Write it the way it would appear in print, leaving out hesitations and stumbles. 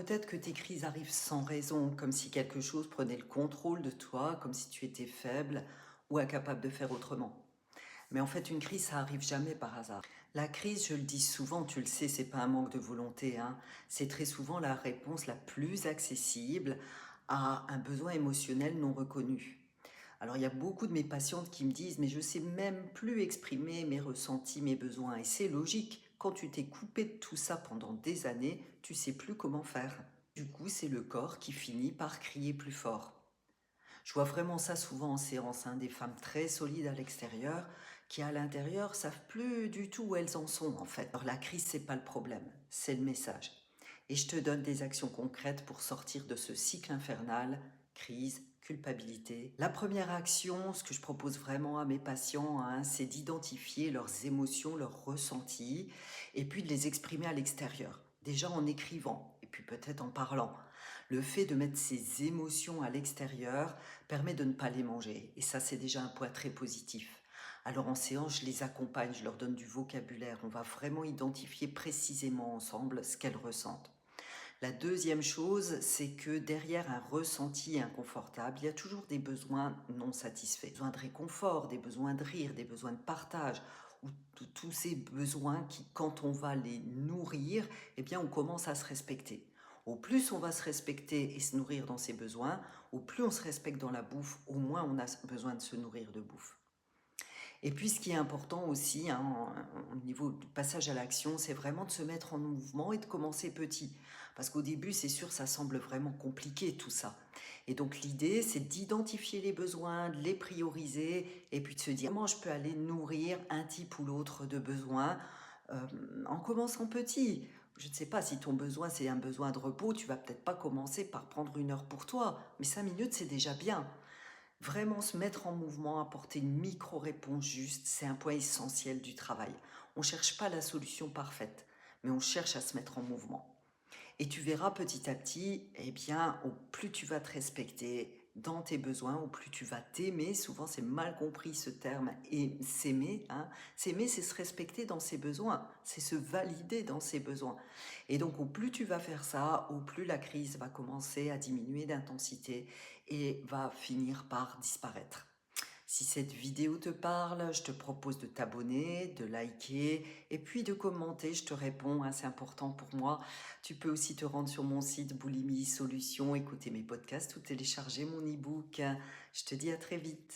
peut-être que tes crises arrivent sans raison, comme si quelque chose prenait le contrôle de toi, comme si tu étais faible ou incapable de faire autrement. Mais en fait, une crise, ça arrive jamais par hasard. La crise, je le dis souvent, tu le sais, c'est pas un manque de volonté, hein. C'est très souvent la réponse la plus accessible à un besoin émotionnel non reconnu. Alors, il y a beaucoup de mes patientes qui me disent, mais je sais même plus exprimer mes ressentis, mes besoins. Et c'est logique. Quand tu t'es coupé de tout ça pendant des années, tu sais plus comment faire. Du coup, c'est le corps qui finit par crier plus fort. Je vois vraiment ça souvent en séance, hein, des femmes très solides à l'extérieur qui à l'intérieur savent plus du tout où elles en sont en fait. Alors la crise, c'est pas le problème, c'est le message. Et je te donne des actions concrètes pour sortir de ce cycle infernal, crise, culpabilité. La première action, ce que je propose vraiment à mes patients, hein, c'est d'identifier leurs émotions, leurs ressentis, et puis de les exprimer à l'extérieur. Déjà en écrivant, et puis peut-être en parlant. Le fait de mettre ses émotions à l'extérieur permet de ne pas les manger. Et ça, c'est déjà un point très positif. Alors en séance, je les accompagne, je leur donne du vocabulaire. On va vraiment identifier précisément ensemble ce qu'elles ressentent. La deuxième chose, c'est que derrière un ressenti inconfortable, il y a toujours des besoins non satisfaits. Des besoins de réconfort, des besoins de rire, des besoins de partage, ou tous ces besoins qui, quand on va les nourrir, eh bien, on commence à se respecter. Au plus on va se respecter et se nourrir dans ses besoins, au plus on se respecte dans la bouffe, au moins on a besoin de se nourrir de bouffe. Et puis ce qui est important aussi, hein, au niveau du passage à l'action, c'est vraiment de se mettre en mouvement et de commencer petit. Parce qu'au début, c'est sûr, ça semble vraiment compliqué tout ça. Et donc l'idée, c'est d'identifier les besoins, de les prioriser et puis de se dire comment je peux aller nourrir un type ou l'autre de besoin euh, en commençant petit. Je ne sais pas si ton besoin, c'est un besoin de repos, tu vas peut-être pas commencer par prendre 1 heure pour toi, mais 5 minutes, c'est déjà bien. Vraiment se mettre en mouvement, apporter une micro-réponse juste, c'est un point essentiel du travail. On ne cherche pas la solution parfaite, mais on cherche à se mettre en mouvement. Et tu verras petit à petit, eh bien, au plus tu vas te respecter dans tes besoins, au plus tu vas t'aimer. Souvent, c'est mal compris ce terme, et s'aimer, hein. S'aimer, c'est se respecter dans ses besoins, c'est se valider dans ses besoins. Et donc, au plus tu vas faire ça, au plus la crise va commencer à diminuer d'intensité et va finir par disparaître. Si cette vidéo te parle, je te propose de t'abonner, de liker et puis de commenter. Je te réponds, hein, c'est important pour moi. Tu peux aussi te rendre sur mon site Boulimie Solutions, écouter mes podcasts ou télécharger mon e-book. Je te dis à très vite.